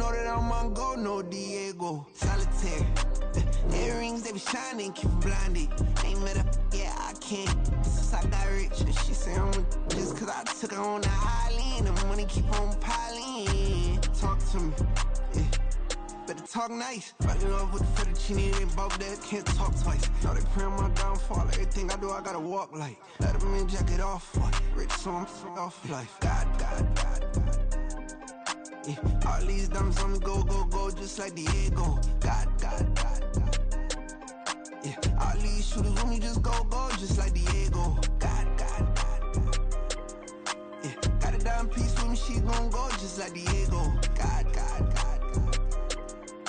know that I'm on go, no Diego. Solitaire. Earrings, they be shining, keep blinded. Ain't met up, yeah, I can't. Since I got rich, and she say I'm just cause I took her on the island. The money keep on piling. Talk to me, yeah. Better talk nice. Fucking up with the fettuccine and both that can't talk twice. Now they praying my downfall. Everything I do, I gotta walk like. Let them in, jacket off. Rich, so I'm off life. God. Yeah, all these diamonds on me go, just like Diego. God. Yeah, all these shooters on me just go, just like Diego. God. Yeah, got a diamond piece with me, she gon' go just like Diego. God.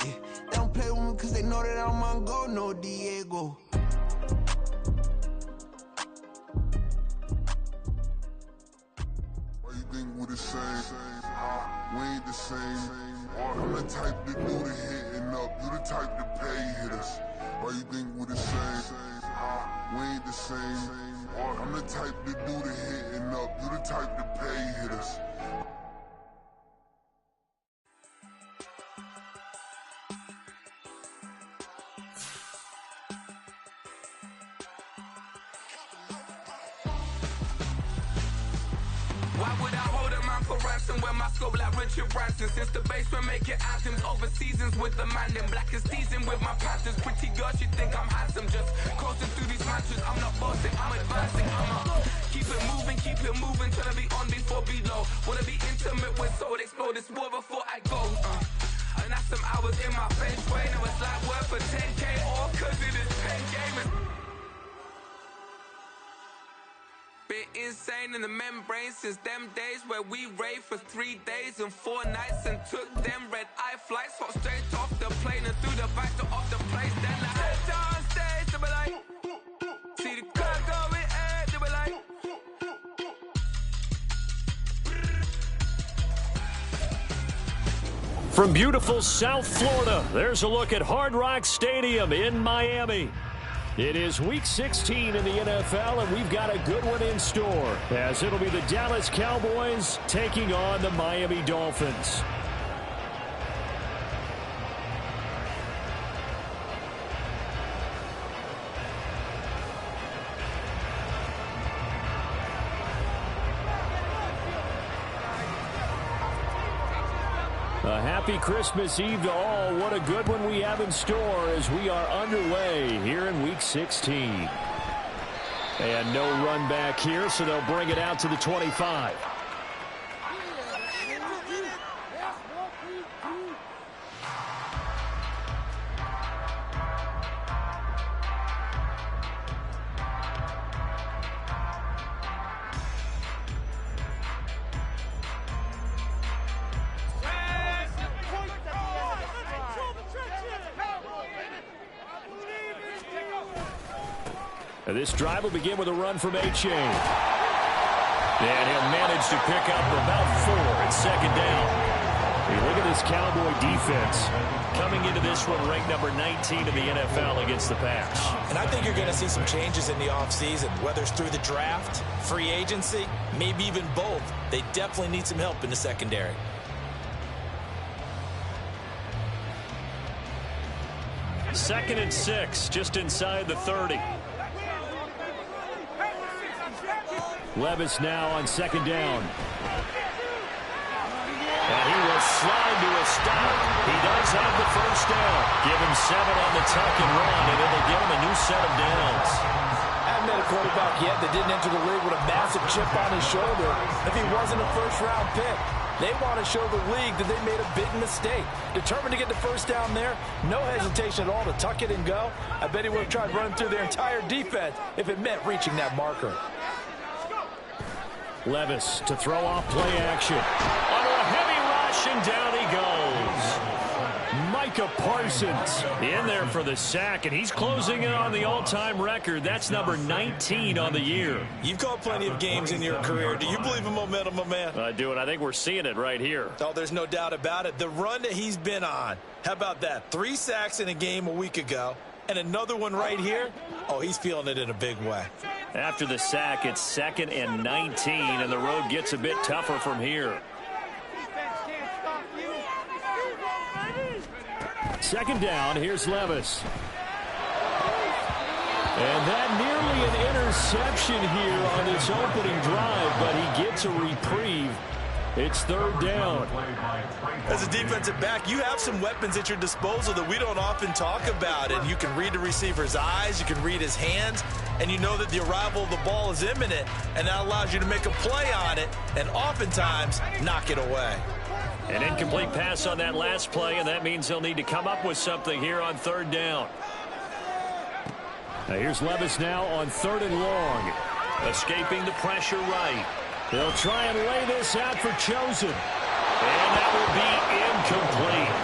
Yeah, they don't play with me cause they know that I'm on go, no Diego. Why you think we the same? We ain't the same. I'm the type to do the hitting up, you the type to pay hitters. Why you think we the same? We ain't the same. I'm the type to do the hitting up, you the type to pay hitters. Why would I hold a man for ransom when my scope like Richard Branson? Since the basement making anthems over seasons with the man, then black is seasoned with my patterns. Pretty girls, you think I'm handsome, just coasting through these matches. I'm not bossing, I'm advancing. Keep it moving, trying to be on before below. Wanna be intimate with soul, explore this war before I go. And that's some hours in my face way. Now it's like work for 10K, all cause it is pen gaming. Been insane in the membrane since them days where we raved for 3 days and 4 nights and took them red-eye flights, hot straight off the plane and through the back door of the place. Then I head on stage, they be like, see the crowd going air, they be like. From beautiful South Florida, there's a look at Hard Rock Stadium in Miami. It is Week 16 in the NFL, and we've got a good one in store, as it'll be the Dallas Cowboys taking on the Miami Dolphins. A happy Christmas Eve to all. What a good one we have in store as we are underway here in Week 16. And no run back here, so they'll bring it out to the 25. This drive will begin with a run from A-Chain. And he'll manage to pick up about 4 at second down. Hey, look at this Cowboy defense. Coming into this one ranked number 19 in the NFL against the pass. And I think you're going to see some changes in the offseason, whether it's through the draft, free agency, maybe even both. They definitely need some help in the secondary. Second and 6, just inside the 30. Levis now on second down. And he will slide to a stop. He does have the first down. Give him 7 on the tuck and run, and it'll give him a new set of downs. Haven't met a quarterback yet that didn't enter the league with a massive chip on his shoulder if he wasn't a first-round pick. They want to show the league that they made a big mistake. Determined to get the first down there, no hesitation at all to tuck it and go. I bet he would have tried running through their entire defense if it meant reaching that marker. Levis to throw off play action. Under a heavy rush, and down he goes. Micah Parsons in there for the sack, and he's closing in on the all-time record. That's number 19 on the year. You've called plenty of games in your career. Do you believe in momentum, my man? I do, and I think we're seeing it right here. Oh, there's no doubt about it. The run that he's been on. How about that? 3 sacks in a game a week ago, and another one right here. Oh, he's feeling it in a big way. After the sack, it's 2nd and 19, and the road gets a bit tougher from here. second down. Here's Levis. And that nearly an interception here on this opening drive, but he gets a reprieve. It's third down. As a defensive back, you have some weapons at your disposal that we don't often talk about. And you can read the receiver's eyes, you can read his hands, and you know that the arrival of the ball is imminent, and that allows you to make a play on it and oftentimes knock it away. An incomplete pass on that last play, and that means they'll need to come up with something here on third down. Now here's Levis now on third and long. Escaping the pressure right. They'll try and lay this out for Chosen. And that will be incomplete.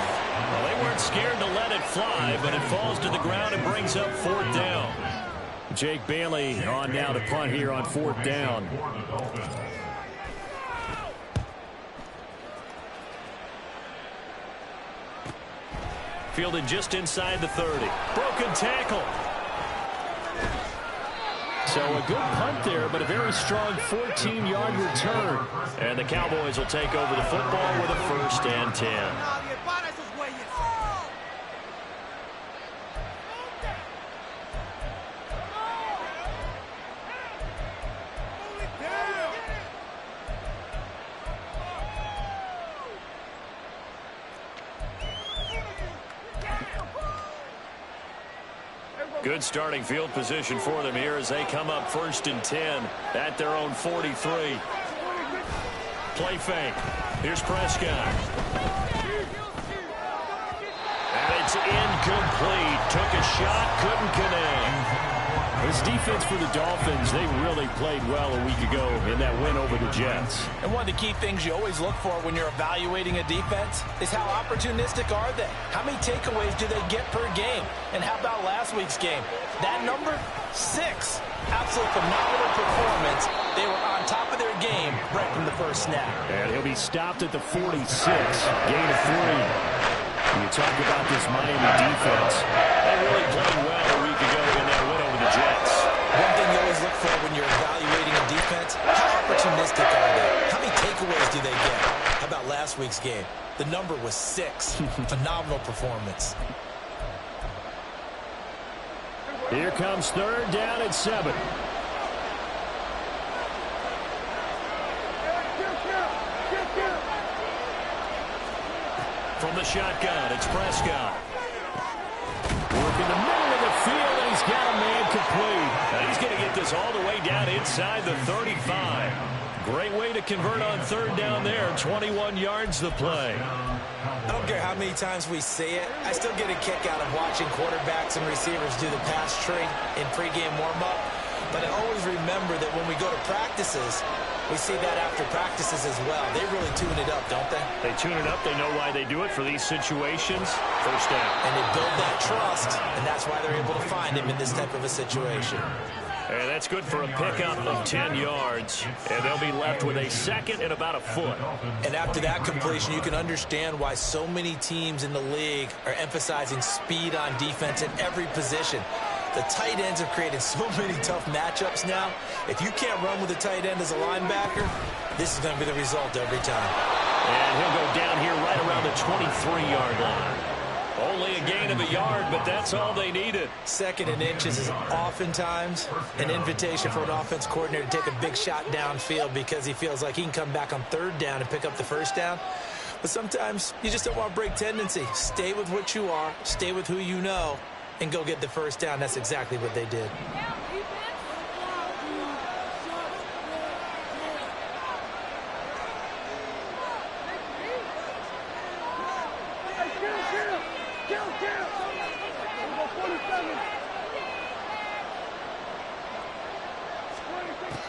Well, they weren't scared to let it fly, but it falls to the ground and brings up fourth down. Jake Bailey on now to punt here on fourth down. Fielded just inside the 30. Broken tackle. So a good punt there, but a very strong 14-yard return. And the Cowboys will take over the football with a 1st and 10. Good starting field position for them here as they come up 1st and 10 at their own 43. Play fake. Here's Prescott. And it's incomplete. Took a shot, couldn't connect. This defense for the Dolphins, they really played well a week ago in that win over the Jets. And one of the key things you always look for when you're evaluating a defense is how opportunistic are they? How many takeaways do they get per game? And how about last week's game? That number, 6. Absolute phenomenal performance. They were on top of their game right from the first snap. And he'll be stopped at the 46. Gain of 3. When you talk about this Miami defense, they really played well a week ago in that win over the Jets. One thing you always look for when you're evaluating a defense, how opportunistic are they? How many takeaways do they get? How about last week's game? The number was 6. Phenomenal performance. Here comes third down at 7. From the shotgun, it's Prescott. Working the middle of the field, and he's got a man complete. And he's going to get this all the way down inside the 35. Great way to convert on third down there. 21 yards the play. I don't care how many times we see it. I still get a kick out of watching quarterbacks and receivers do the pass tree in pregame warm-up. But I always remember that when we go to practices, we see that after practices as well. They really tune it up, don't they? They tune it up. They know why they do it for these situations. First down. And they build that trust, and that's why they're able to find him in this type of a situation. And that's good for a pickup of 10 yards. And they'll be left with a second and about a foot. And after that completion, you can understand why so many teams in the league are emphasizing speed on defense at every position. The tight ends have created so many tough matchups now. If you can't run with a tight end as a linebacker, this is going to be the result every time. And he'll go down here right around the 23-yard line. Only a gain of a yard, but that's all they needed. 2nd and inches is oftentimes an invitation for an offense coordinator to take a big shot downfield because he feels like he can come back on third down and pick up the first down. But sometimes you just don't want to break tendency. Stay with what you are, stay with who you know, and go get the first down. That's exactly what they did.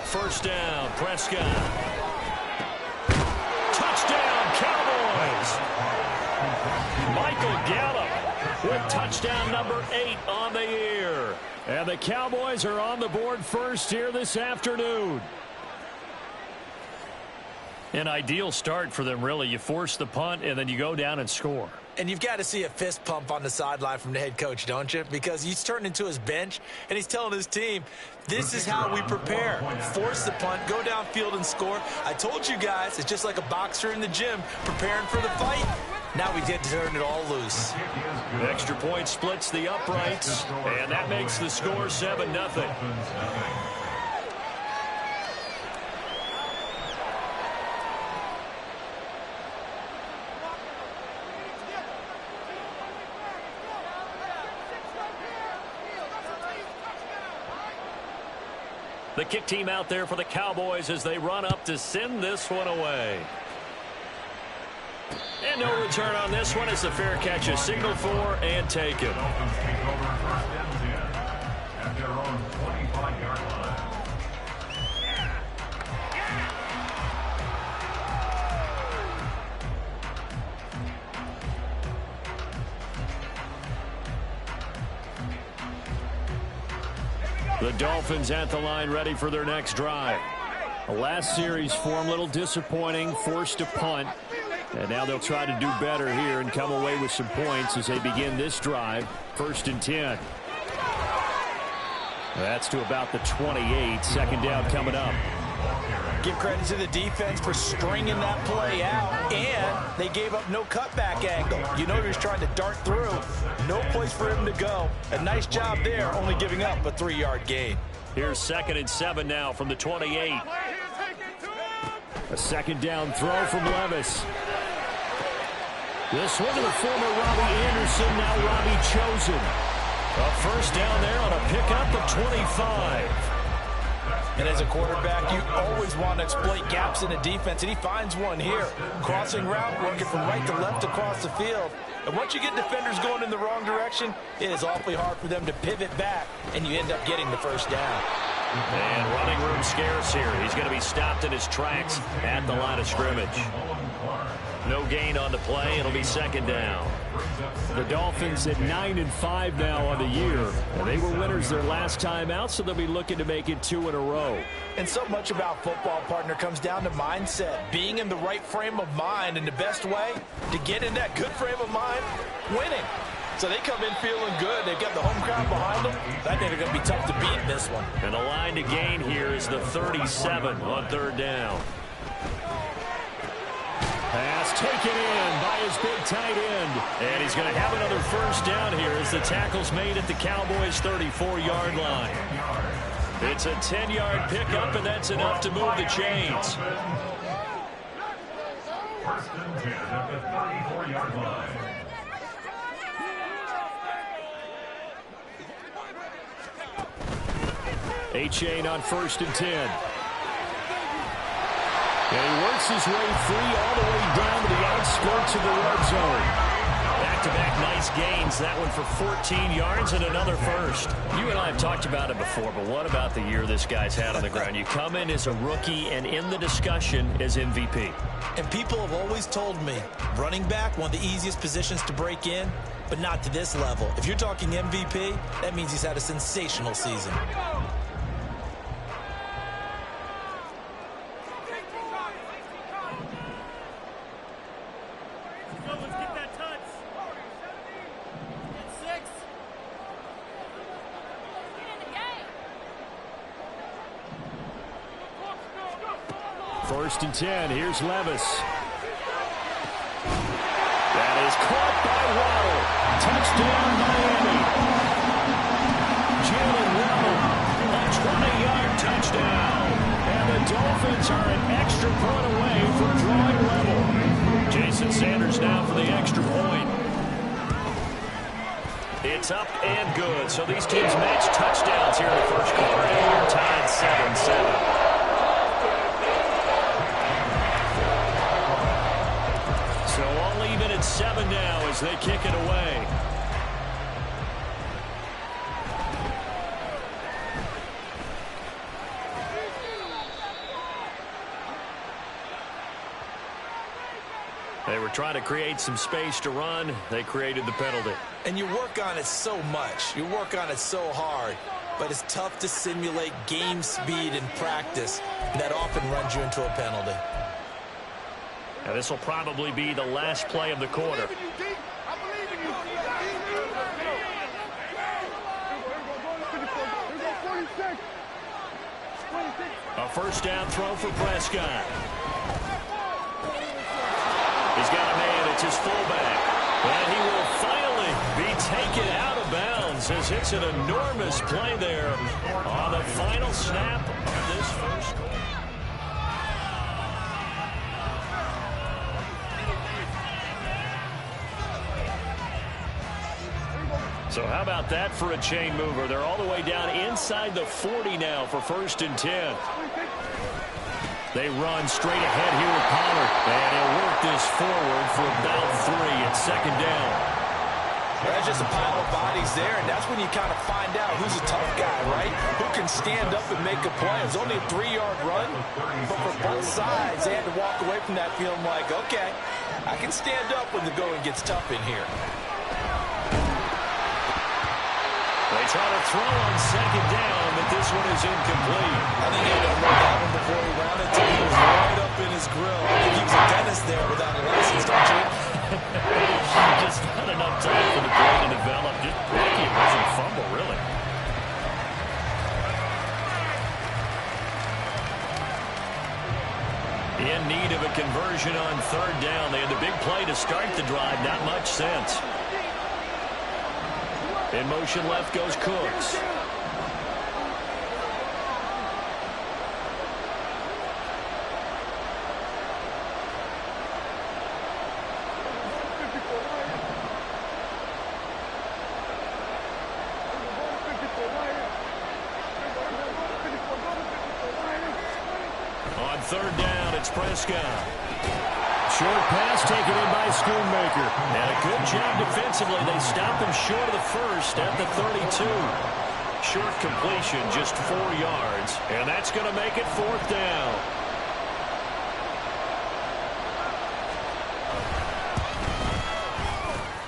First down, Prescott. Touchdown, Cowboys. Michael Gallup with touchdown number 8 on the year. And the Cowboys are on the board first here this afternoon. An ideal start for them, really. You force the punt, and then you go down and score. And you've got to see a fist pump on the sideline from the head coach, don't you? Because he's turned into his bench, and he's telling his team, this is how we prepare. Force the punt, go downfield and score. I told you guys, it's just like a boxer in the gym preparing for the fight. Now we did turn it all loose. The extra point splits the uprights, and that makes the score 7-0. The kick team out there for the Cowboys as they run up to send this one away. And no return on this one as the fair catch is signaled for and taken. The Dolphins at the line ready for their next drive. The last series form a little disappointing, forced to punt. And now they'll try to do better here and come away with some points as they begin this drive. 1st and 10. That's to about the 28. Second down coming up. Give credit to the defense for stringing that play out, and they gave up no cutback angle. You know he was trying to dart through. No place for him to go. A nice job there, only giving up a 3-yard gain. Here's 2nd and 7 now from the 28. A second down throw from Levis. This one to the former Robbie Anderson, now Robbie Chosen. A first down there on a pickup of 25. And as a quarterback, you always want to exploit gaps in the defense, and he finds one here. Crossing route, working from right to left across the field. And once you get defenders going in the wrong direction, it is awfully hard for them to pivot back, and you end up getting the first down. And running room scarce here. He's going to be stopped in his tracks at the line of scrimmage. No gain on the play. It'll be second down. The Dolphins at 9-5 now on the year. They were winners their last time out, so they'll be looking to make it 2 in a row. And so much about football, partner, comes down to mindset. Being in the right frame of mind, and the best way to get in that good frame of mind, winning. So they come in feeling good. They've got the home crowd behind them. I think they're going to be tough to beat in this one. And the line to gain here is the 37 on 3rd down. Pass taken in by his big tight end. And he's going to have another first down here as the tackle's made at the Cowboys' 34-yard line. It's a 10-yard pickup, and that's enough to move the chains. 1st and 10 at the 34-yard line. A-Chain on 1st and 10. And he works his way free all the way down to the outskirts of the red zone. Back-to-back nice gains. That one for 14 yards and another first. You and I have talked about it before, but what about the year this guy's had on the ground? You come in as a rookie and in the discussion as MVP. And people have always told me, running back, one of the easiest positions to break in, but not to this level. If you're talking MVP, that means he's had a sensational season. First and 10. Here's Levis. That is caught by Waddle. Touchdown, Miami. Jalen Waddle, a 20-yard touchdown. And the Dolphins are an extra point away from drawing level. Jason Sanders now for the extra point. It's up and good. So these teams match touchdowns here in the first quarter. And we're tied 7-7. So all even at 7 now as they kick it away. They were trying to create some space to run. They created the penalty. And you work on it so much. You work on it so hard. But it's tough to simulate game speed in practice. That often runs you into a penalty. And this will probably be the last play of the quarter. A first down throw for Prescott. He's got a man at It's his fullback. And he will finally be taken out of bounds as it's an enormous play there on the final snap of this first quarter. So how about that for a chain mover? They're all the way down inside the 40 now for 1st and 10. They run straight ahead here with Pollard. And he'll work this forward for about 3 at 2nd down. That's just a pile of bodies there, and that's when you kind of find out who's a tough guy, right? Who can stand up and make a play. It was only a 3-yard run, but for both sides, they had to walk away from that feeling like, okay, I can stand up when the going gets tough in here. They try to throw on 2nd down, but this one is incomplete. I think he had to look at him before he ran it. He was right up in his grill. I think he was a dentist there without a license, don't you? Just not enough time for the play to develop. Just lucky it wasn't a fumble, really. In need of a conversion on 3rd down. They had the big play to start the drive. Not much sense. In motion left goes Cooks. On 3rd down, it's Prescott. Short pass taken in by Schoonmaker. And a good job defensively. They stopped him short of the first at the 32. Short completion, just 4 yards. And that's going to make it 4th down.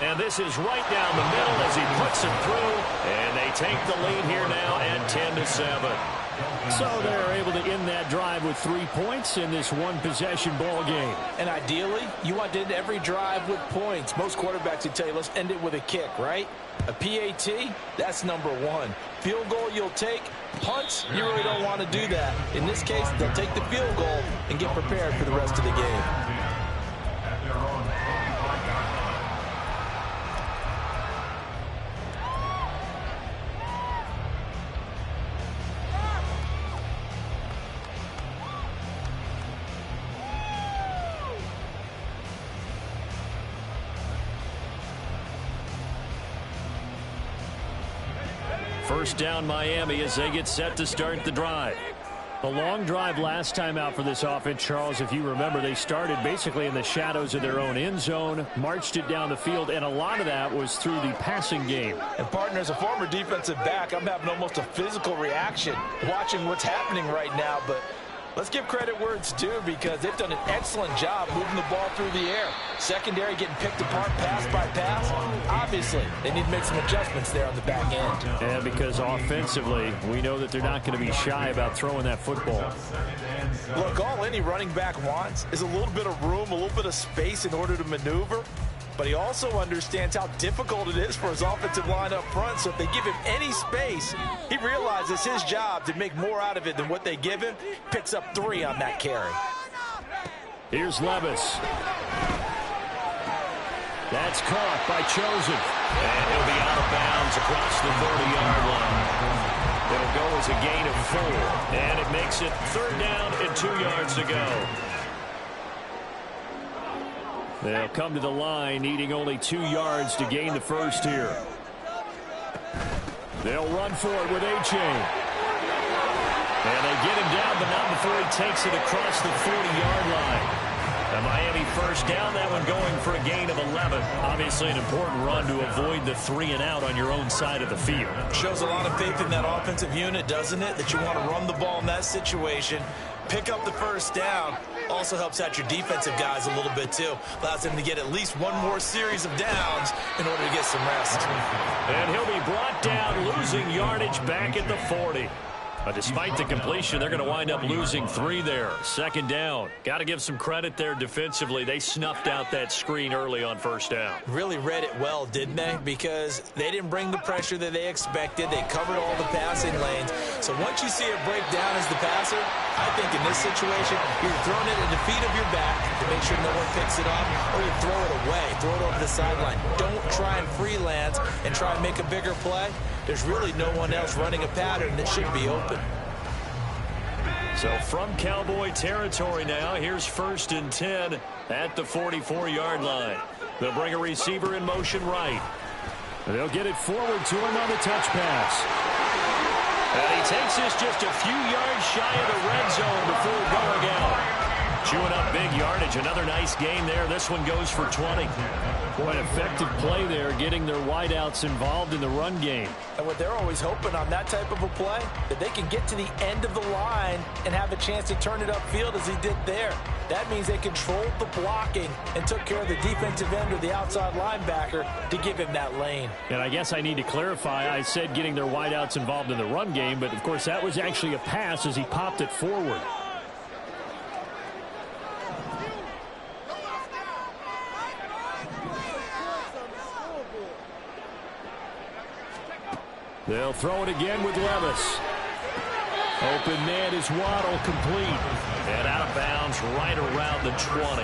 And this is right down the middle as he puts it through. And they take the lead here now at 10-7. So they're able to end that drive with 3 points in this one-possession ball game. And ideally, you want to end every drive with points. Most quarterbacks would tell you, let's end it with a kick, right? A PAT, that's number 1. Field goal you'll take. Punts, you really don't want to do that. In this case, they'll take the field goal and get prepared for the rest of the game. First down Miami as they get set to start the drive. The long drive last time out for this offense, Charles, if you remember, they started basically in the shadows of their own end zone, marched it down the field, and a lot of that was through the passing game. And partner, as a former defensive back, I'm having almost a physical reaction watching what's happening right now, but let's give credit where it's due because they've done an excellent job moving the ball through the air. Secondary getting picked apart pass by pass. Obviously, they need to make some adjustments there on the back end. And because offensively, we know that they're not going to be shy about throwing that football. Look, all any running back wants is a little bit of room, a little bit of space in order to maneuver. But he also understands how difficult it is for his offensive line up front. So if they give him any space, he realizes his job to make more out of it than what they give him. Picks up 3 on that carry. Here's Levis. That's caught by Chosen. And he'll be out of bounds across the 30-yard line. It'll go as a gain of 4. And it makes it 3rd down and 2 yards to go. They'll come to the line, needing only 2 yards to gain the first here. They'll run for it with A-Chain. And they get him down, but not before he takes it across the 40-yard line. A Miami first down, that one going for a gain of 11. Obviously an important run to avoid the 3-and-out on your own side of the field. Shows a lot of faith in that offensive unit, doesn't it? That you want to run the ball in that situation. Pick up the first down. Also helps out your defensive guys a little bit, too. Allows them to get at least one more series of downs in order to get some rest. And he'll be brought down, losing yardage back at the 40. Despite the completion, they're going to wind up losing 3 there. Second down. Got to give some credit there defensively. They snuffed out that screen early on first down. Really read it well, didn't they? Because they didn't bring the pressure that they expected. They covered all the passing lanes. So once you see it break down as the passer, I think in this situation, you're throwing it at the feet of your back to make sure no one picks it up, or you throw it away, throw it over the sideline. Don't try and freelance and try and make a bigger play. There's really no one else running a pattern that should be open. So from Cowboy territory now, here's 1st and 10 at the 44-yard line. They'll bring a receiver in motion right. They'll get it forward to him on the touch pass. And he takes this just a few yards shy of the red zone before going out. Chewing up big yardage. Another nice gain there. This one goes for 20. Boy, an effective play there, getting their wideouts involved in the run game. And what they're always hoping on that type of a play, that they can get to the end of the line and have a chance to turn it upfield as he did there. That means they controlled the blocking and took care of the defensive end or the outside linebacker to give him that lane. And I guess I need to clarify, I said getting their wideouts involved in the run game, but of course that was actually a pass as he popped it forward. They'll throw it again with Levis. Open man is Waddle, complete. And out of bounds right around the 20.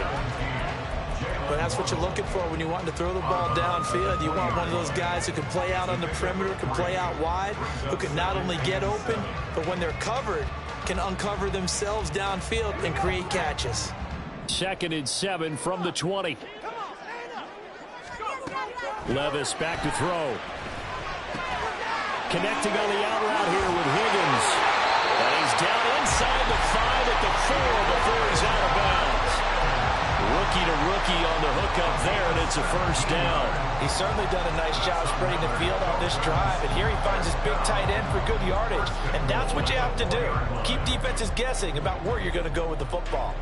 But that's what you're looking for when you want to throw the ball downfield. You want one of those guys who can play out on the perimeter, can play out wide, who can not only get open, but when they're covered, can uncover themselves downfield and create catches. 2nd and 7 from the 20. Levis back to throw. Connecting on the out route here with Higgins. And he's down inside the 5 at the 4 before he's out of bounds. Rookie to rookie on the hookup there, and it's a 1st down. He's certainly done a nice job spreading the field on this drive, and here he finds his big tight end for good yardage. And that's what you have to do. Keep defenses guessing about where you're going to go with the football.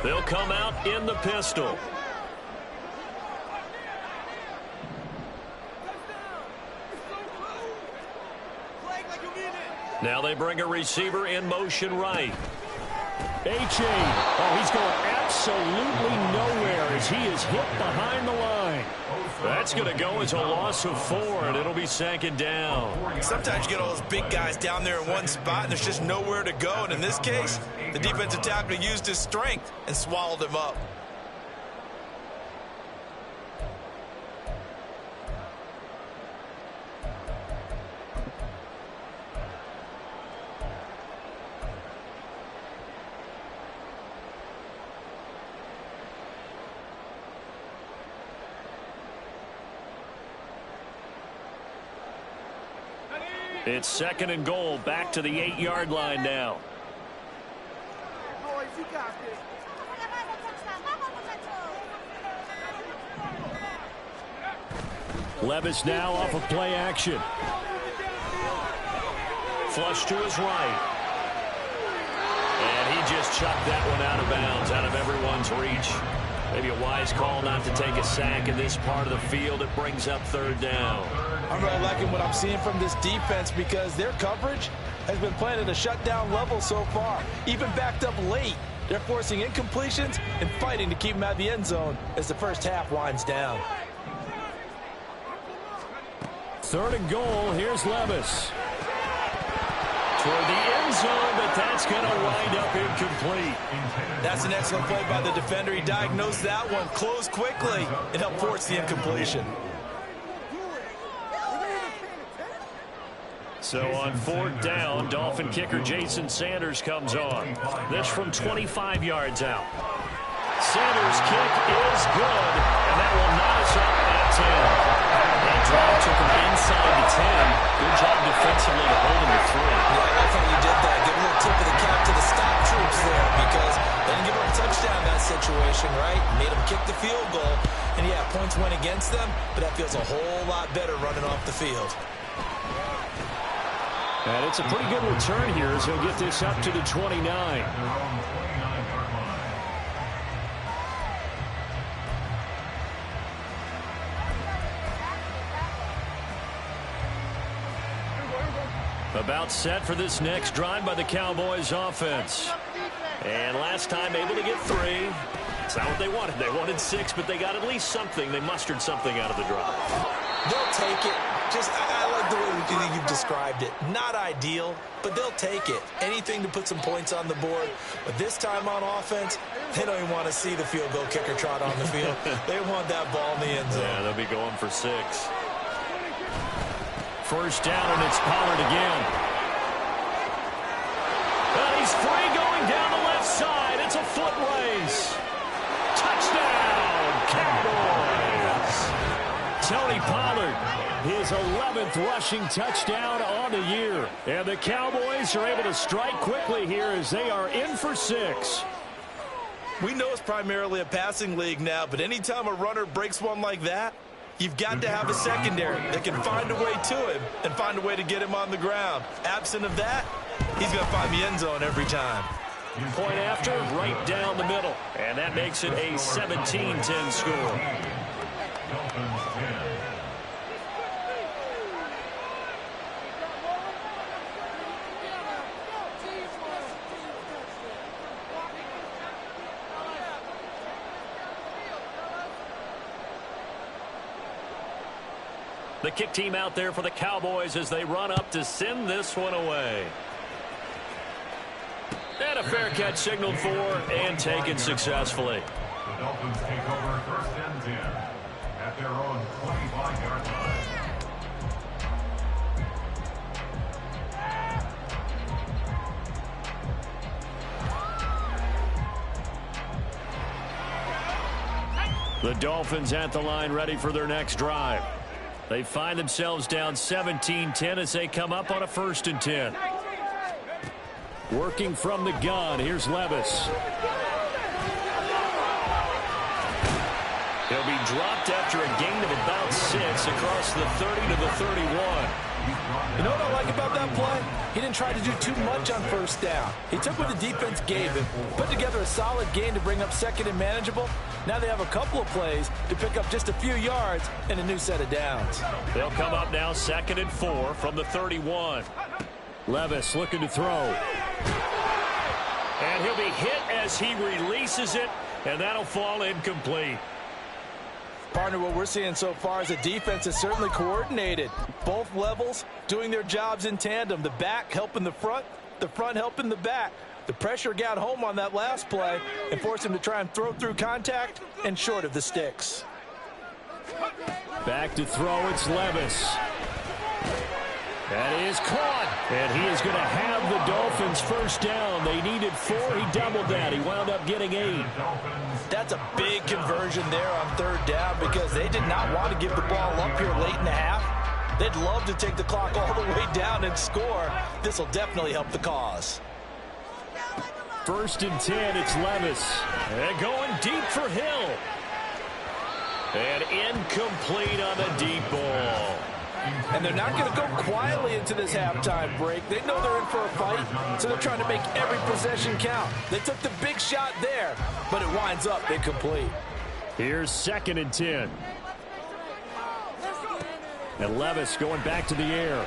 They'll come out in the pistol. Now they bring a receiver in motion right. H.A. Oh, he's going absolutely nowhere as he is hit behind the line. That's going to go as a loss of 4, and it'll be 2nd down. Sometimes you get all those big guys down there in one spot, and there's just nowhere to go. And in this case, the defensive tackle used his strength and swallowed him up. It's 2nd and goal, back to the 8-yard line now. Levis now off of play action. Flush to his right. And he just chucked that one out of bounds, out of everyone's reach. Maybe a wise call not to take a sack in this part of the field. It brings up 3rd down. I'm really liking what I'm seeing from this defense because their coverage has been playing at a shutdown level so far. Even backed up late, they're forcing incompletions and fighting to keep them out of the end zone as the first half winds down. 3rd and goal, here's Levis. Toward the end zone, but that's going to wind up incomplete. That's an excellent play by the defender. He diagnosed that one, closed quickly, and helped force the incompletion. So on 4th down, Dolphin kicker Jason Sanders comes on. This from 25 yards out. Sanders' kick is good, and that will knot us up at 10. That drive took him inside the 10. Good job defensively to hold him to 3. Yeah, I like how you did that. Give a little tip of the cap to the stop troops there because they didn't give up a touchdown in that situation, right? Made them kick the field goal. And, yeah, points went against them, but that feels a whole lot better running off the field. And it's a pretty good return here as he'll get this up to the 29. About set for this next drive by the Cowboys offense. And last time able to get 3. It's not what they wanted. They wanted 6, but they got at least something. They mustered something out of the drive. They'll take it. I like the way you've described it. Not ideal, but they'll take it. Anything to put some points on the board. But this time on offense, they don't even want to see the field goal kicker trot on the field. They want that ball in the end zone. Yeah, they'll be going for 6. First down, and it's Pollard again. And he's free going down the left side. It's a foot race. Touchdown, Cowboys. Tony Pollard, his 11th rushing touchdown on the year. And the Cowboys are able to strike quickly here as they are in for 6. We know it's primarily a passing league now, but anytime a runner breaks one like that, you've got to have a secondary that can find a way to him and find a way to get him on the ground. Absent of that, he's going to find the end zone every time. Point after, right down the middle. And that makes it a 17-10 score. Dolphins 10. The kick team out there for the Cowboys as they run up to send this one away. And a fair catch signaled for and taken successfully. The Dolphins take over 1st and 10 at their own 25-yard line. The Dolphins at the line ready for their next drive. They find themselves down 17-10 as they come up on a 1st and 10. Working from the gun, here's Levis. He'll be dropped after a gain of about 6 across the 30 to the 31. You know what I like about that play? He didn't try to do too much on 1st down. He took what the defense gave him, put together a solid gain to bring up 2nd and manageable. Now they have a couple of plays to pick up just a few yards and a new set of downs. They'll come up now 2nd and 4 from the 31. Levis looking to throw. And he'll be hit as he releases it, and that'll fall incomplete. Partner, what we're seeing so far is the defense is certainly coordinated. Both levels doing their jobs in tandem. The back helping the front helping the back. The pressure got home on that last play and forced him to try and throw through contact and short of the sticks. Back to throw, it's Levis. That is caught. And he is going to have the Dolphins 1st down. They needed 4. He doubled that. He wound up getting 8. That's a big conversion there on 3rd down because they did not want to give the ball up here late in the half. They'd love to take the clock all the way down and score. This will definitely help the cause. 1st and 10, it's Levis. And going deep for Hill. And incomplete on the deep ball. And they're not going to go quietly into this halftime break. They know they're in for a fight, so they're trying to make every possession count. They took the big shot there, but it winds up incomplete. Here's 2nd and 10. And Levis going back to the air.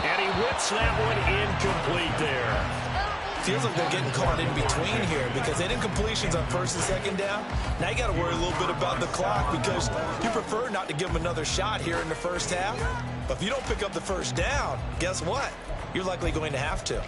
And he whips that one incomplete there. Feels like they're getting caught in between here because they didn't completions on 1st and 2nd down. Now you got to worry a little bit about the clock because you prefer not to give them another shot here in the 1st half. But if you don't pick up the 1st down, guess what? You're likely going to have to.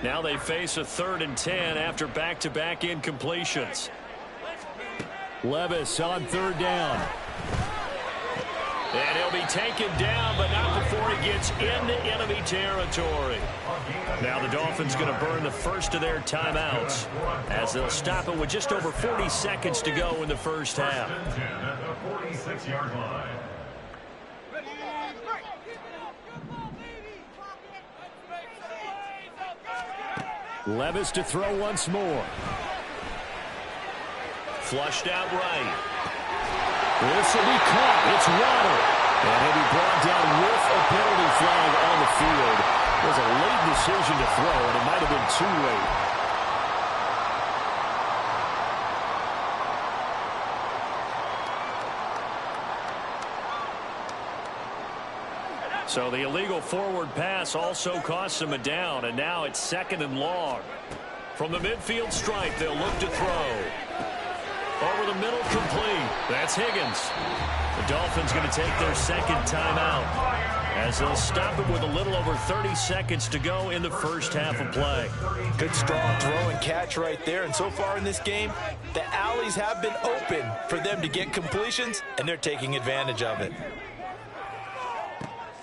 Now they face a 3rd and 10 after back-to-back incompletions. Levis on 3rd down. And he'll be taken down, but not before he gets into enemy territory. Now the Dolphins going to burn the first of their timeouts as they'll stop it with just over 40 seconds to go in the 1st half. 1st and 10 at the 46-yard line. Levis to throw once more. Flushed out right. This will be caught. It's Waddle. And he'll be brought down with a penalty flag on the field. It was a late decision to throw, and it might have been too late. So the illegal forward pass also costs him a down, and now it's 2nd and long. From the midfield stripe, they'll look to throw. Over the middle, complete. That's Higgins. The Dolphins going to take their 2nd timeout, as they'll stop it with a little over 30 seconds to go in the first half of play. Good, strong throw and catch right there. And so far in this game, the alleys have been open for them to get completions, and they're taking advantage of it.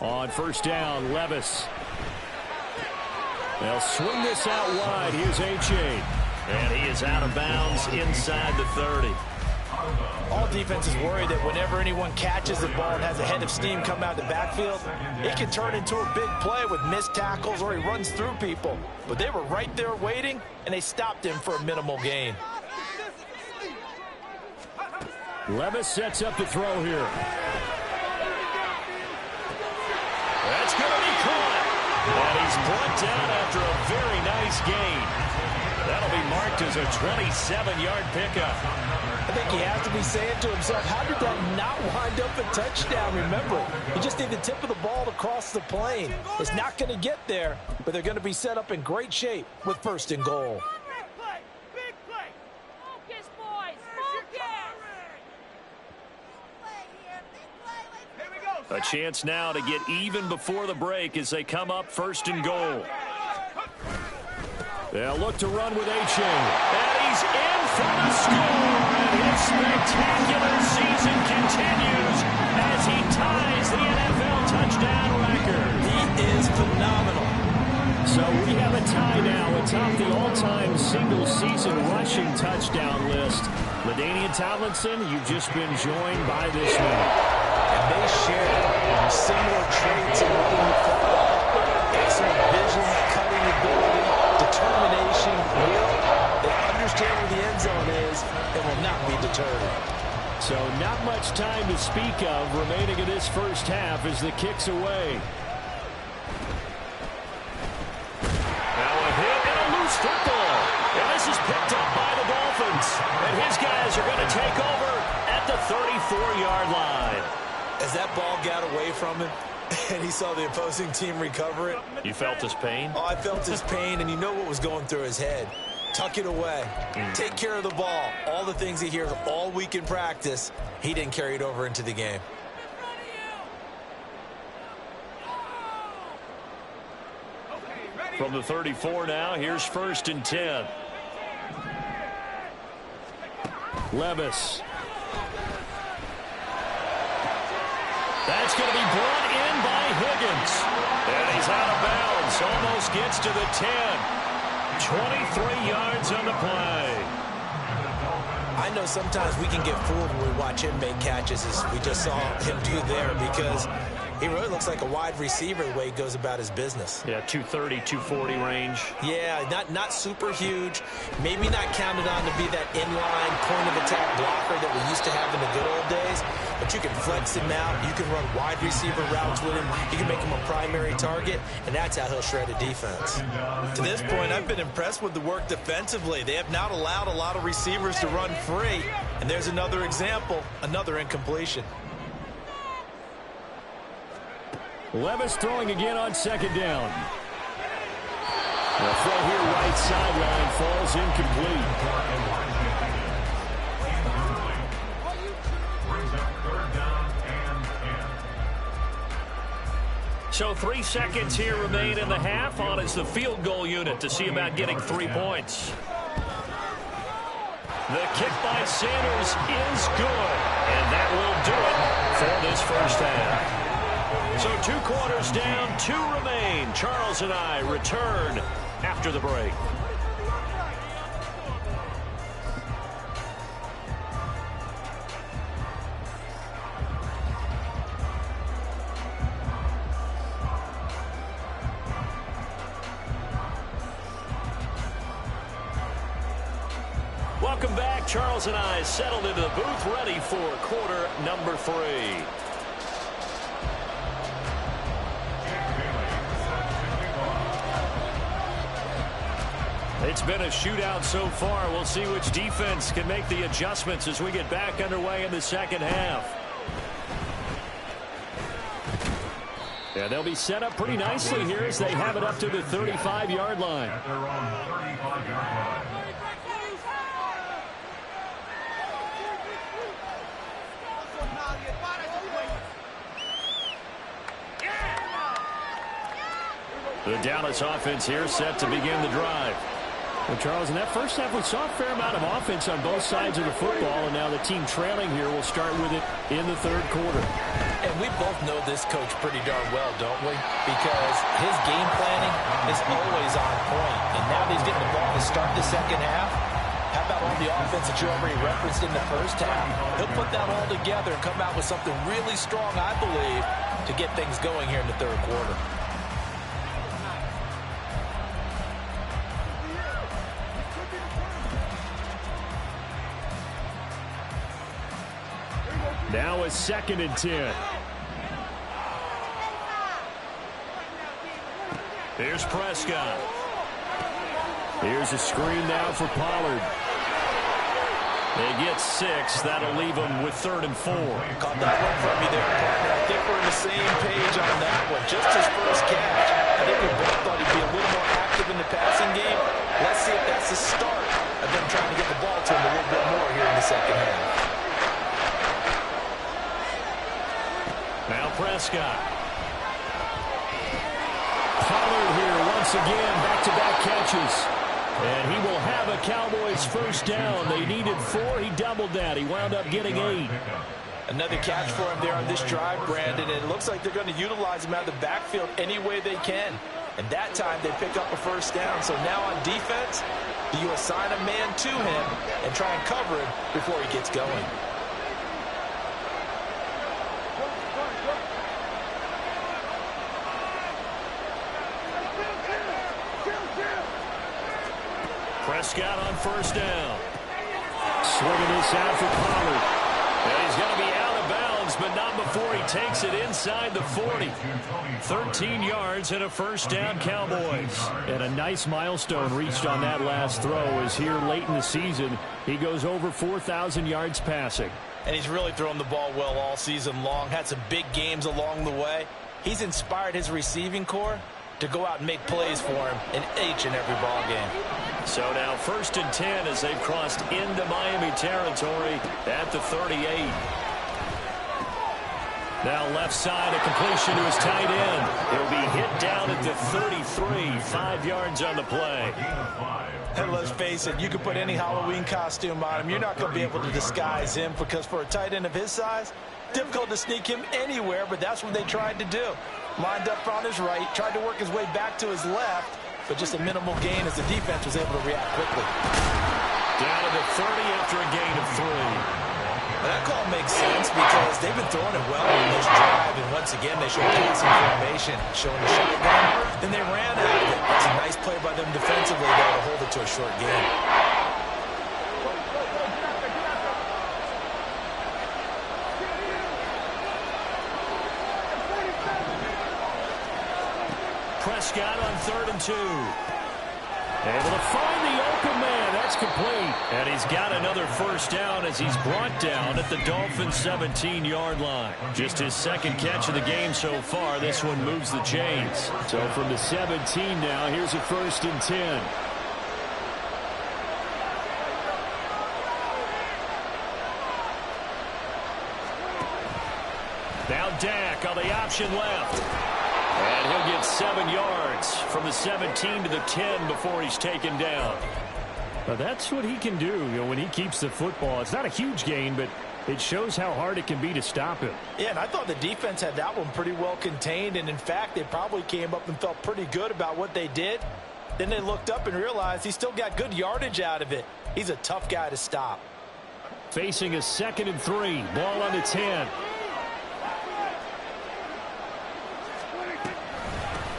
On first down, Levis. They'll swing this out wide. Here's H.A. And he is out of bounds inside the 30. All defenses worry that whenever anyone catches the ball and has a head of steam come out the backfield, it can turn into a big play with missed tackles or he runs through people. But they were right there waiting, and they stopped him for a minimal gain. Levis sets up to throw here. That's going to be caught. And he's brought down after a very nice gain. That'll be marked as a 27-yard pickup. I think he has to be saying to himself, how did that not wind up a touchdown? Remember, you just need the tip of the ball to cross the plane. It's not going to get there, but they're going to be set up in great shape with 1st and goal. Big play. Focus, boys. Focus. A chance now to get even before the break as they come up 1st and goal. They'll look to run with H.A. And he's in for the score. And his spectacular season continues as he ties the NFL touchdown record. He is phenomenal. So we have a tie now atop the all-time single-season rushing touchdown list. LaDainian Tomlinson, you've just been joined by this man. And they share similar traits in running the football. Excellent vision, cutting ability, determination, will. They understand where the end zone is and will not be deterred. So not much time to speak of remaining in this first half as the kick's away. Now a hit and a loose football. And this is picked up by the Dolphins. And his guys are going to take over at the 34-yard line. As that ball got away from him and he saw the opposing team recover it. You felt his pain? Oh, I felt his pain, and you know what was going through his head. Tuck it away. Take care of the ball. All the things he hears all week in practice, he didn't carry it over into the game. From the 34 now, here's 1st and 10. Levis. That's going to be brought in by Higgins. And he's out of bounds. Almost gets to the 10. 23 yards on the play. I know sometimes we can get fooled when we watch him make catches, as we just saw him do there, because he really looks like a wide receiver the way he goes about his business. Yeah, 230, 240 range. Yeah, not super huge. Maybe not counted on to be that inline point-of-attack blocker that we used to have in the good old days. But you can flex him out. You can run wide receiver routes with him. You can make him a primary target, and that's how he'll shred a defense. To this point, I've been impressed with the work defensively. They have not allowed a lot of receivers to run free. And there's another example, another incompletion. Levis throwing again on 2nd down. The throw here right sideline falls incomplete. So 3 seconds here remain in the half. On is the field goal unit to see about getting 3 points. The kick by Sanders is good. And that will do it for this first half. So 2 quarters down, 2 remain. Charles and I return after the break. Welcome back. Charles and I settled into the booth ready for quarter number 3. It's been a shootout so far. We'll see which defense can make the adjustments as we get back underway in the second half. Yeah, they'll be set up pretty nicely here as they have it up to the 35-yard line. At their own 35-yard line. The Dallas offense here set to begin the drive. Well, Charles, in that first half, we saw a fair amount of offense on both sides of the football, and now the team trailing here will start with it in the third quarter. And we both know this coach pretty darn well, don't we? Because his game planning is always on point. And now that he's getting the ball to start the second half, how about all the offense that you already referenced in the first half? He'll put that all together and come out with something really strong, I believe, to get things going here in the third quarter. Now a 2nd and 10. Here's Prescott. Here's a screen now for Pollard. They get 6. That'll leave them with 3rd and 4. Caught that one from me there, partner. I think we're on the same page on that one. Just his first catch. I think we both thought he'd be a little more active in the passing game. Let's see if that's the start of them trying to get the ball to him a little bit more here in the second half. Now Prescott. Pollard here once again, back-to-back catches. And he will have a Cowboys first down. They needed 4. He doubled that. He wound up getting 8. Another catch for him there on this drive, Brandon. And it looks like they're going to utilize him out of the backfield any way they can. And that time they pick up a first down. So now on defense, do you assign a man to him and try and cover him before he gets going? Prescott on first down. Swinging this out for Pollard. And he's going to be out of bounds, but not before he takes it inside the 40. 13 yards and a first down, Cowboys. And a nice milestone reached on that last throw as here late in the season, he goes over 4,000 yards passing. And he's really thrown the ball well all season long. Had some big games along the way. He's inspired his receiving corps to go out and make plays for him in each and every ball game. So now 1st and 10 as they've crossed into Miami territory at the 38. Now left side, a completion to his tight end. He'll be hit down at the 33, 5 yards on the play. And let's face it, you can put any Halloween costume on him. You're not going to be able to disguise him because for a tight end of his size, difficult to sneak him anywhere, but that's what they tried to do. Lined up on his right, tried to work his way back to his left, but just a minimal gain as the defense was able to react quickly. Down to the 30 after a gain of 3. And that call makes sense because they've been throwing it well in this drive, and once again they showed passing formation, showing the shotgun, then they ran out of it. It's a nice play by them defensively there to hold it to a short gain. Prescott on 3rd and 2. Able to find the open man. That's complete. And he's got another first down as he's brought down at the Dolphins' 17-yard line. Just his 2nd catch of the game so far. This one moves the chains. So from the 17 now, here's a 1st and 10. Now Dak on the option left. And he'll get 7 yards from the 17 to the 10 before he's taken down. But that's what he can do, when he keeps the football. It's not a huge gain, but it shows how hard it can be to stop him. Yeah, and I thought the defense had that one pretty well contained. And, in fact, they probably came up and felt pretty good about what they did. Then they looked up and realized he still got good yardage out of it. He's a tough guy to stop. Facing a 2nd and 3. Ball on the 10.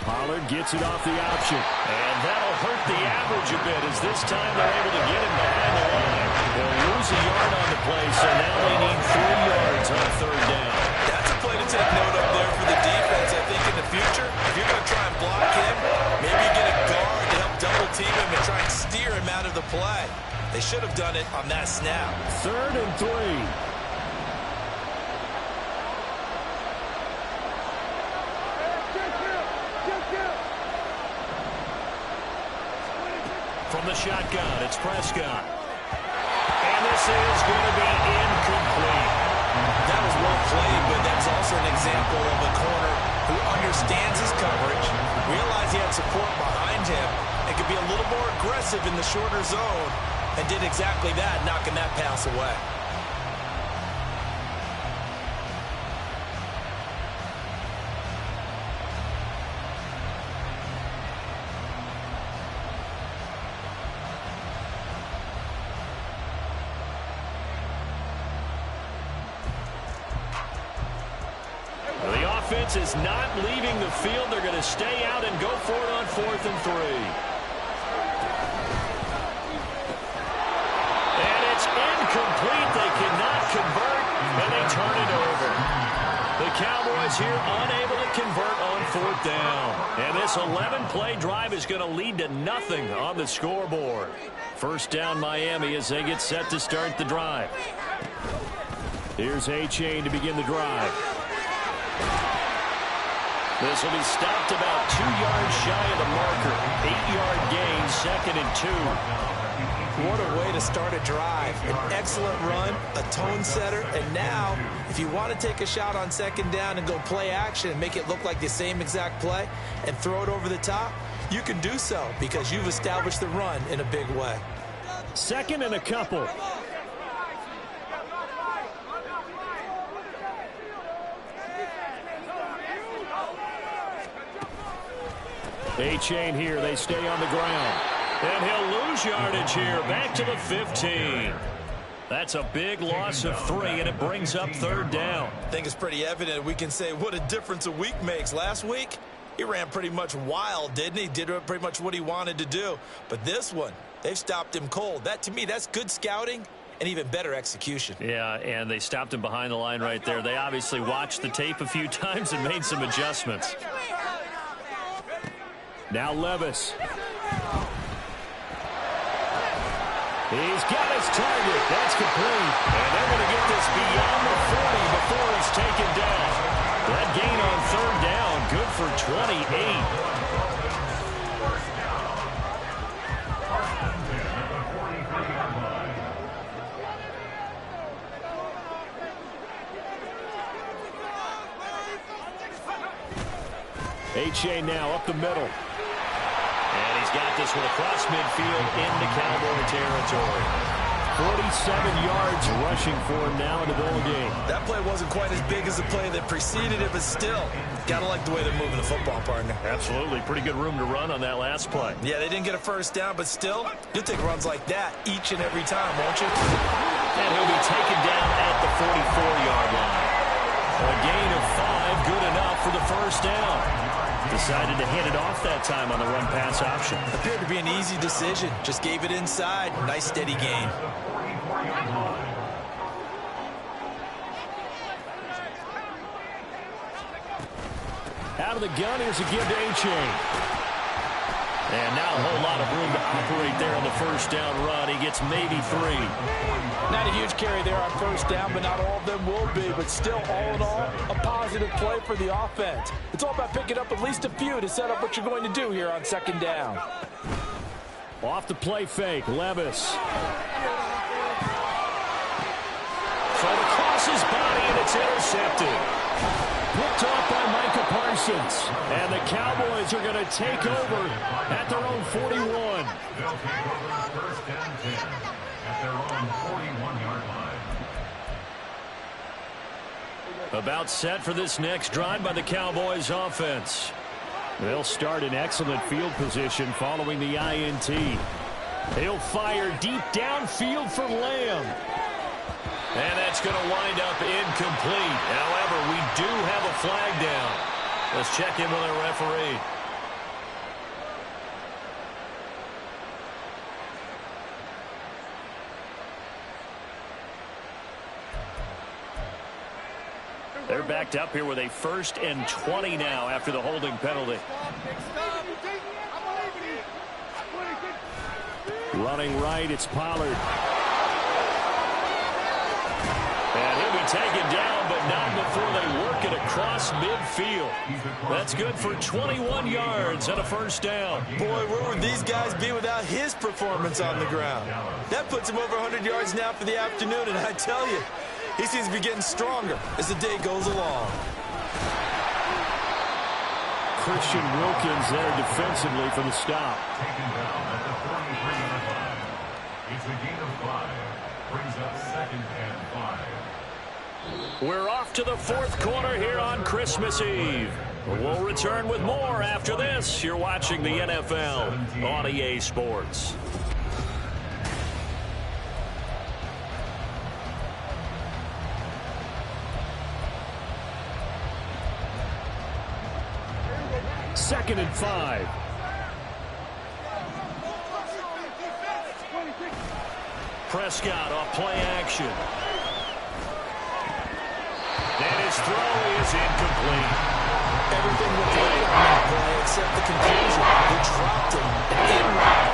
Pollard gets it off the option. And that'll hurt the average a bit as this time they're able to get him behind the line. They'll lose a yard on the play, so now they need 3 yards on 3rd down. That's a play to take note of there for the defense. I think in the future, if you're going to try and block him, maybe get a guard to help double team him and try and steal steer him out of the play. They should have done it on that snap. 3rd and 3. From the shotgun, it's Prescott. And this is going to be incomplete. That was well played, but that's also an example of a corner who understands his coverage, realized he had support behind him, and could be a little more aggressive in the shorter zone, and did exactly that, knocking that pass away. Offense is not leaving the field. They're going to stay out and go for it on 4th and 3. And it's incomplete. They cannot convert, and they turn it over. The Cowboys here unable to convert on 4th down. And this 11-play drive is going to lead to nothing on the scoreboard. 1st down Miami as they get set to start the drive. Here's A-Chain to begin the drive. This will be stopped about 2 yards shy of the marker. 8-yard gain, 2nd and 2. What a way to start a drive. An excellent run, a tone setter, and now, if you want to take a shot on 2nd down and go play action and make it look like the same exact play and throw it over the top, you can do so because you've established the run in a big way. 2nd and a couple. A-Chain here. They stay on the ground. And he'll lose yardage here. Back to the 15. That's a big loss of 3, and it brings up 3rd down. I think it's pretty evident. We can say what a difference a week makes. Last week, he ran pretty much wild, didn't he? Did pretty much what he wanted to do. But this one, they've stopped him cold. That, to me, that's good scouting and even better execution. Yeah, and they stopped him behind the line right there. They obviously watched the tape a few times and made some adjustments. Now Levis. He's got his target. That's complete. And they're going to get this beyond the 40 before it's taken down. That gain on 3rd down, good for 28. A-Chain now up the middle. And he's got this one across midfield into Cowboy territory. 47 yards rushing for him now in the ball game. That play wasn't quite as big as the play that preceded it, but still, gotta like the way they're moving the football, partner. Absolutely. Pretty good room to run on that last play. Yeah, they didn't get a 1st down, but still, you'll take runs like that each and every time, won't you? And he'll be taken down at the 44-yard line. A gain of 5, good enough for the 1st down. Decided to hit it off that time on the run-pass option. Appeared to be an easy decision. Just gave it inside. Nice, steady gain. Out of the gun, here's a give to A-Chain. And now a whole lot of room to operate there on the 1st down run. He gets maybe 3. Not a huge carry there on 1st down, but not all of them will be. But still, all in all, a positive play for the offense. It's all about picking up at least a few to set up what you're going to do here on 2nd down. Off the play fake, Levis. Thrown across his body, and it's intercepted. Picked off by Micah Parsons. And the Cowboys are going to take over at their own 41. They'll take over 1st and 10 at their own 41-yard line. About set for this next drive by the Cowboys offense. They'll start in excellent field position following the INT. He'll fire deep downfield for Lamb. And that's going to wind up incomplete. However, we do have a flag down. Let's check in with our referee. They're backed up here with a 1st and 20 now after the holding penalty. Running right, it's Pollard. And he'll be taken down, but not before they work it across midfield. That's good for 21 yards and a first down. Boy, where would these guys be without his performance on the ground? That puts him over 100 yards now for the afternoon, and I tell you, he seems to be getting stronger as the day goes along. Christian Wilkins there defensively for the stop. Taken down at the 33-yard line. It's a gain of 5. Brings up 2nd and 5. We're off to the fourth quarter here on Christmas Eve. We'll return with more after this. You're watching the NFL on EA Sports. Second and 5. Prescott off play action. And his throw is incomplete. Everything went right on that play except the conclusion. He dropped him and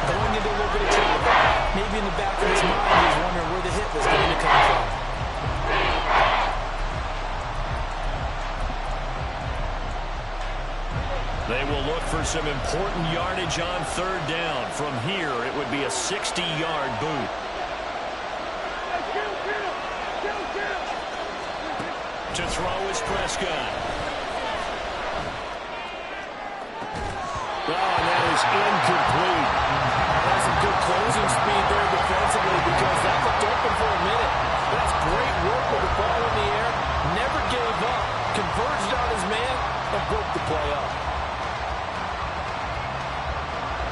going into a little bit of traffic. Maybe in the back of his mind he was wondering where the hit was going to come from. They will look for some important yardage on third down. From here, it would be a 60-yard boot. To throw is Prescott. Oh, and that is incomplete. That's some good closing speed there defensively because that looked open for a minute. That's great work with the ball in the air. Never gave up. Converged on his man and broke the play up.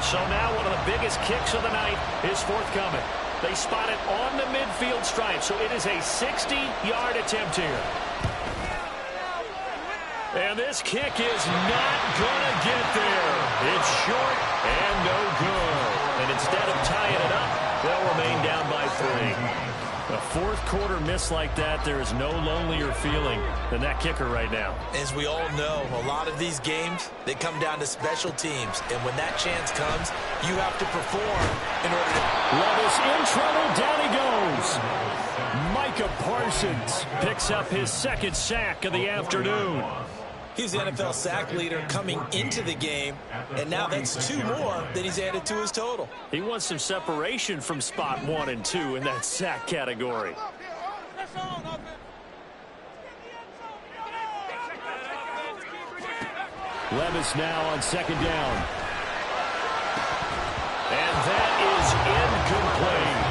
So now one of the biggest kicks of the night is forthcoming. They spot it on the midfield stripe, so it is a 60-yard attempt here. And this kick is not going to get there. It's short and no good. And instead of tying it up, they'll remain down by 3. A fourth quarter miss like that, there is no lonelier feeling than that kicker right now. As we all know, a lot of these games, they come down to special teams. And when that chance comes, you have to perform in order to... Levis in trouble, down he goes. Micah Parsons picks up his second sack of the afternoon. He's the NFL sack leader coming into the game, and now that's 2 more that he's added to his total. He wants some separation from spot 1 and 2 in that sack category. Levis now on second down. And that is incomplete.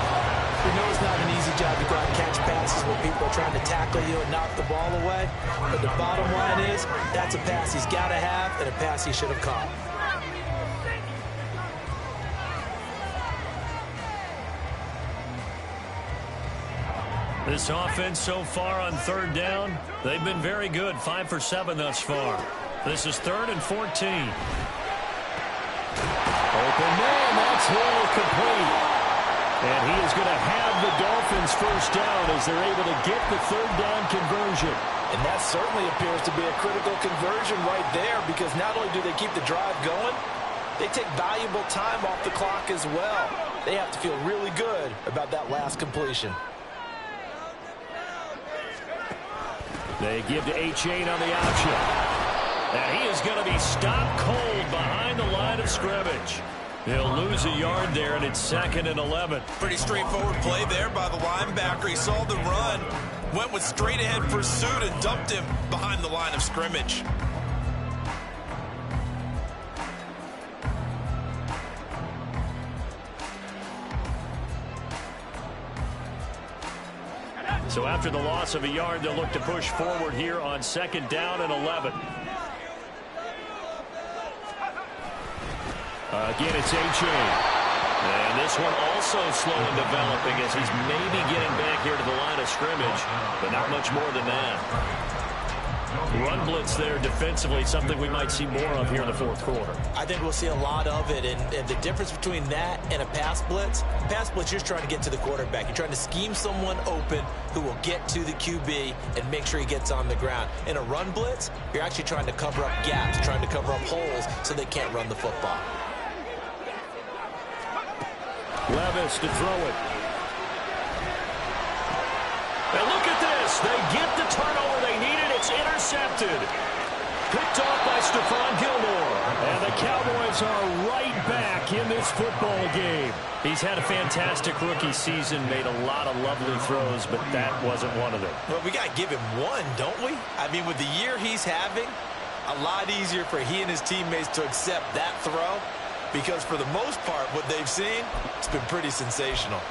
We know it's not an easy job to go out and catch passes when people are trying to tackle you and knock the ball away. But the bottom line is, that's a pass he's got to have and a pass he should have caught. This offense so far on third down, they've been very good. 5 for 7 thus far. This is 3rd and 14. Open man, that's Hill complete. And he is going to have the Dolphins first down as they're able to get the third down conversion. And that certainly appears to be a critical conversion right there because not only do they keep the drive going, they take valuable time off the clock as well. They have to feel really good about that last completion. They give to H8 on the option. And he is going to be stopped cold behind the line of scrimmage. He'll lose a yard there, and it's 2nd and 11. Pretty straightforward play there by the linebacker. He saw the run, went with straight-ahead pursuit, and dumped him behind the line of scrimmage. So after the loss of a yard, they'll look to push forward here on 2nd down and 11. Again, it's H.A. And this one also slow in developing as he's maybe getting back here to the line of scrimmage, but not much more than that. Run blitz there defensively, something we might see more of here in the fourth quarter. I think we'll see a lot of it, and the difference between that and a pass blitz, you're trying to get to the quarterback. You're trying to scheme someone open who will get to the QB and make sure he gets on the ground. In a run blitz, you're actually trying to cover up gaps, trying to cover up holes so they can't run the football. Levis to throw it. And look at this. They get the turnover they needed. It's intercepted. Picked off by Stephon Gilmore. And the Cowboys are right back in this football game. He's had a fantastic rookie season, made a lot of lovely throws, but that wasn't one of them. Well, we got to give him one, don't we? I mean, with the year he's having, a lot easier for he and his teammates to accept that throw, because for the most part, what they've seen, it's been pretty sensational.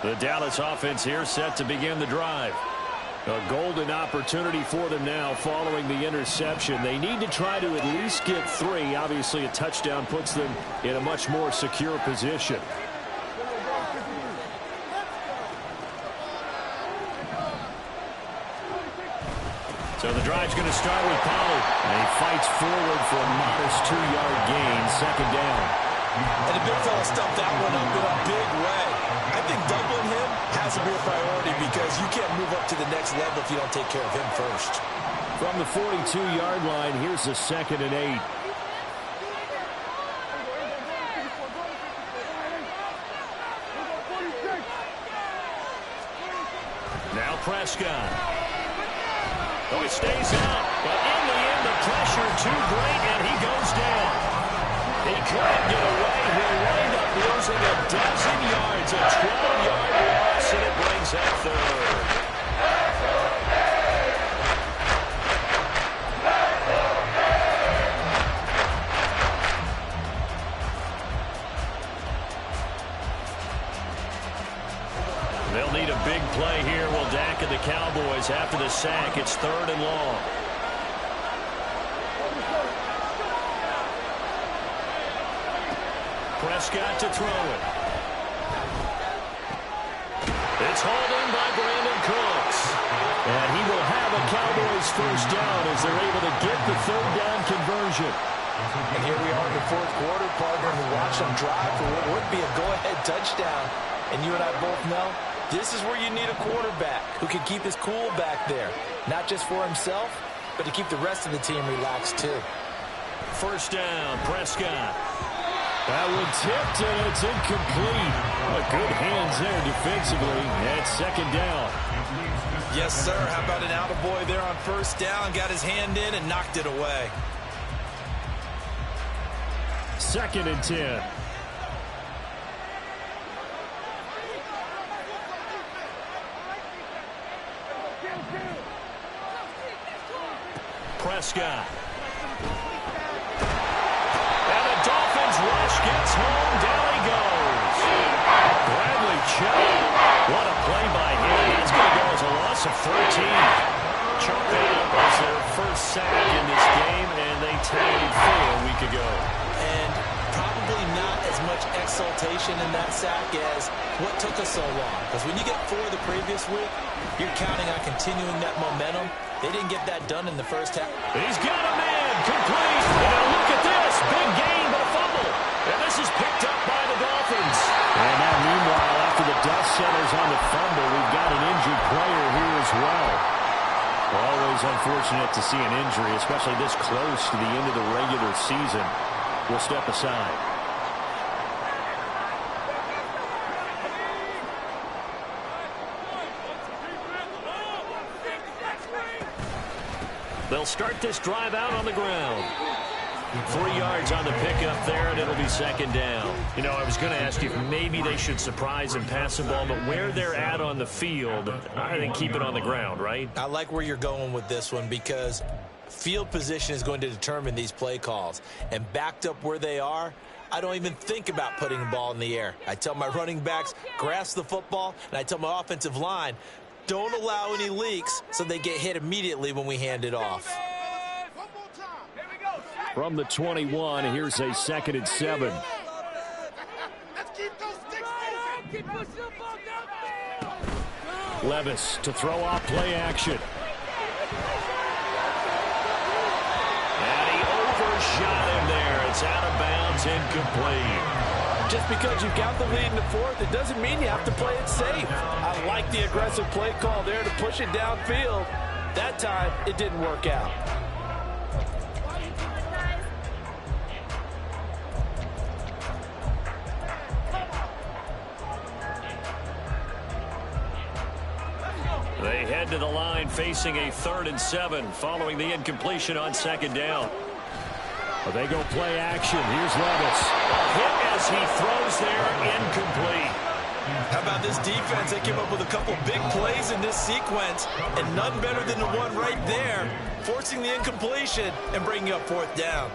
The Dallas offense here set to begin the drive. A golden opportunity for them now following the interception. They need to try to at least get 3. Obviously, a touchdown puts them in a much more secure position. So the drive's going to start with Pollard. And he fights forward for a modest 2-yard gain, second down. And the big fella stuffed that one up in a big way. I think doubling him has to be a priority because you can't move up to the next level if you don't take care of him first. From the 42-yard line, here's the 2nd and 8. Now Prescott. Oh, he stays out. But in the end, the pressure too great, and he goes down. He couldn't get away. He'll wind up losing a dozen yards. A 12-yard loss, and it brings up 3rd. They'll need a big play here. Will Dak and the Cowboys after the sack. It's 3rd and long. Prescott to throw it. It's hauled in by Brandon Cooks. And he will have a Cowboys first down as they're able to get the 3rd down conversion. And here we are in the 4th quarter, partner, and we watch them drive for what would be a go-ahead touchdown. And you and I both know this is where you need a quarterback who can keep his cool back there. Not just for himself, but to keep the rest of the team relaxed too. First down, Prescott. That one tipped, and it's incomplete. But good hands there defensively. And 2nd down. Yes, sir. How about an attaboy there on first down? Got his hand in and knocked it away. 2nd and 10. Prescott. And the Dolphins rush gets home. Down he goes. Bradley Chubb. What a play by him. That's going to go as a loss of 13. Chubb was their first sack in this game, and they tallied 4 a week ago. And probably not as much exultation in that sack as what took us so long. Because when you get 4 the previous week, you're counting on continuing that momentum. They didn't get that done in the first half. He's got a man. Complete. And look at this. Big gain, but a fumble. And this is picked up by the Dolphins. And now, meanwhile, after the dust settles on the fumble, we've got an injured player here as well. Always unfortunate to see an injury, especially this close to the end of the regular season. We'll step aside. They'll start this drive out on the ground. 3 yards on the pickup there, and it'll be 2nd down. You know, I was going to ask you if maybe they should surprise and pass the ball, but where they're at on the field, I think keep it on the ground, right? I like where you're going with this one because field position is going to determine these play calls. And backed up where they are, I don't even think about putting the ball in the air. I tell my running backs, grasp the football, and I tell my offensive line, don't allow any leaks so they get hit immediately when we hand it off. From the 21, here's a 2nd and 7. Levis to throw off play action. And he overshot him there. It's out of bounds, incomplete. Just because you've got the lead in the fourth, it doesn't mean you have to play it safe. I like the aggressive play call there to push it downfield. That time, it didn't work out. They head to the line facing a 3rd and 7 following the incompletion on 2nd down. Well, they go play action. Here's Levis. Hit as he throws there, incomplete. How about this defense? They came up with a couple big plays in this sequence, and none better than the one right there, forcing the incompletion and bringing up 4th down.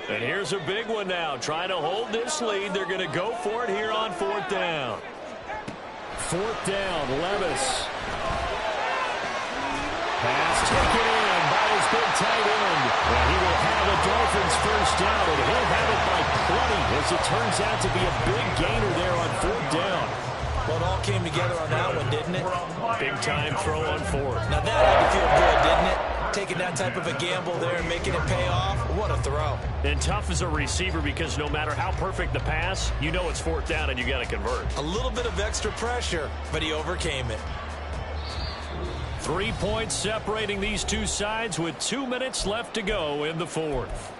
And here's a big one now. Trying to hold this lead. They're going to go for it here on 4th down. 4th down, Levis. Pass taken in by his big tight end. And he will have the Dolphins first down, and he'll have it by 20 as it turns out to be a big gainer there on 4th down. Well, it all came together on that one, didn't it? Big time throw on 4th. Now that had to feel good, didn't it? Taking that type of a gamble there and making it pay off. What a throw. And tough as a receiver because no matter how perfect the pass, you know it's 4th down and you got to convert. A little bit of extra pressure, but he overcame it. 3 points separating these two sides with 2 minutes left to go in the 4th.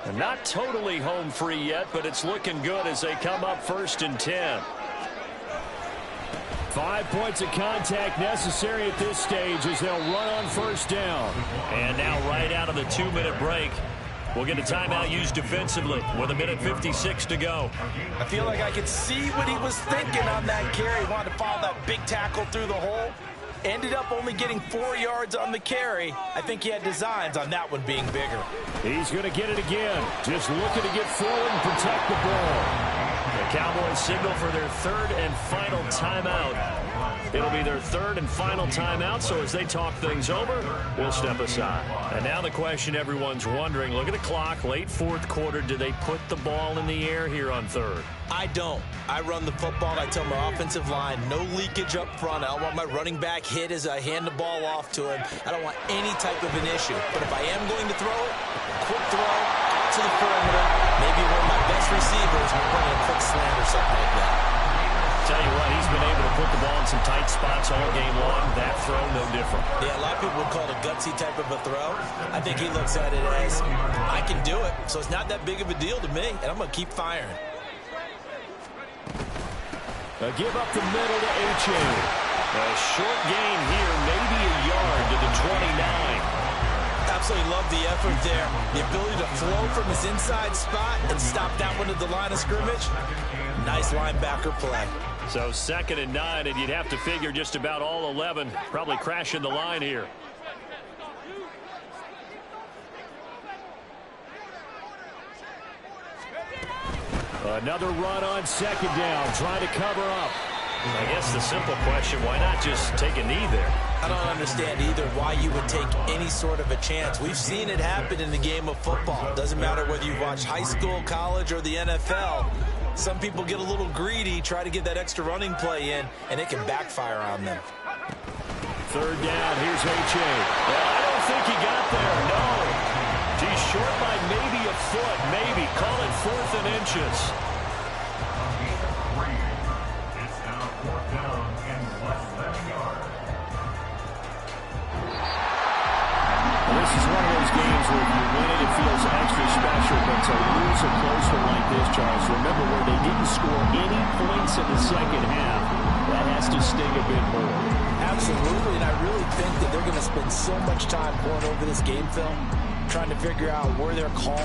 And not totally home free yet, but it's looking good as they come up 1st and 10. 5 points of contact necessary at this stage as they'll run on 1st down. And now right out of the 2-minute break, we'll get a timeout used defensively with 1:56 to go. I feel like I could see what he was thinking on that carry. He wanted to follow that big tackle through the hole. Ended up only getting 4 yards on the carry. I think he had designs on that one being bigger. He's going to get it again. Just looking to get forward and protect the ball. The Cowboys signal for their 3rd and final timeout. It'll be their 3rd and final timeout, so as they talk things over, we'll step aside. And now the question everyone's wondering, look at the clock, late 4th quarter, do they put the ball in the air here on 3rd? I don't. I run the football. I tell my offensive line, no leakage up front. I don't want my running back hit as I hand the ball off to him. I don't want any type of an issue. But if I am going to throw it, quick throw, out to the perimeter, maybe one of my best receivers will bring a quick slant or something like that. Tell you what, he's been able to put the ball in some tight spots all game long. That throw, no different. Yeah, a lot of people would call it a gutsy type of a throw. I think he looks at it as, I can do it, so it's not that big of a deal to me, and I'm going to keep firing. A give up the middle to H.A. A short gain here, maybe a yard to the 29. Absolutely love the effort there. The ability to flow from his inside spot and stop that one at the line of scrimmage. Nice linebacker play. So 2nd and 9, and you'd have to figure just about all 11 probably crashing the line here. Another run on 2nd down, trying to cover up. I guess the simple question, why not just take a knee there? I don't understand either why you would take any sort of a chance. We've seen it happen in the game of football. It doesn't matter whether you watch high school, college, or the NFL. Some people get a little greedy, try to get that extra running play in, and it can backfire on them. 3rd down, here's H.A. Well, I don't think he got there, no. He's short by maybe a foot, maybe. Call it 4th and inches. It's now 4th down and less than a yard. Well, this is one of those games where if you win it, it feels extra special, but to lose a close one like this, Charles, remember where they didn't score any points in the 2nd half. That has to sting a bit more. Absolutely, and I really think that they're going to spend so much time going over this game film, trying to figure out where their calls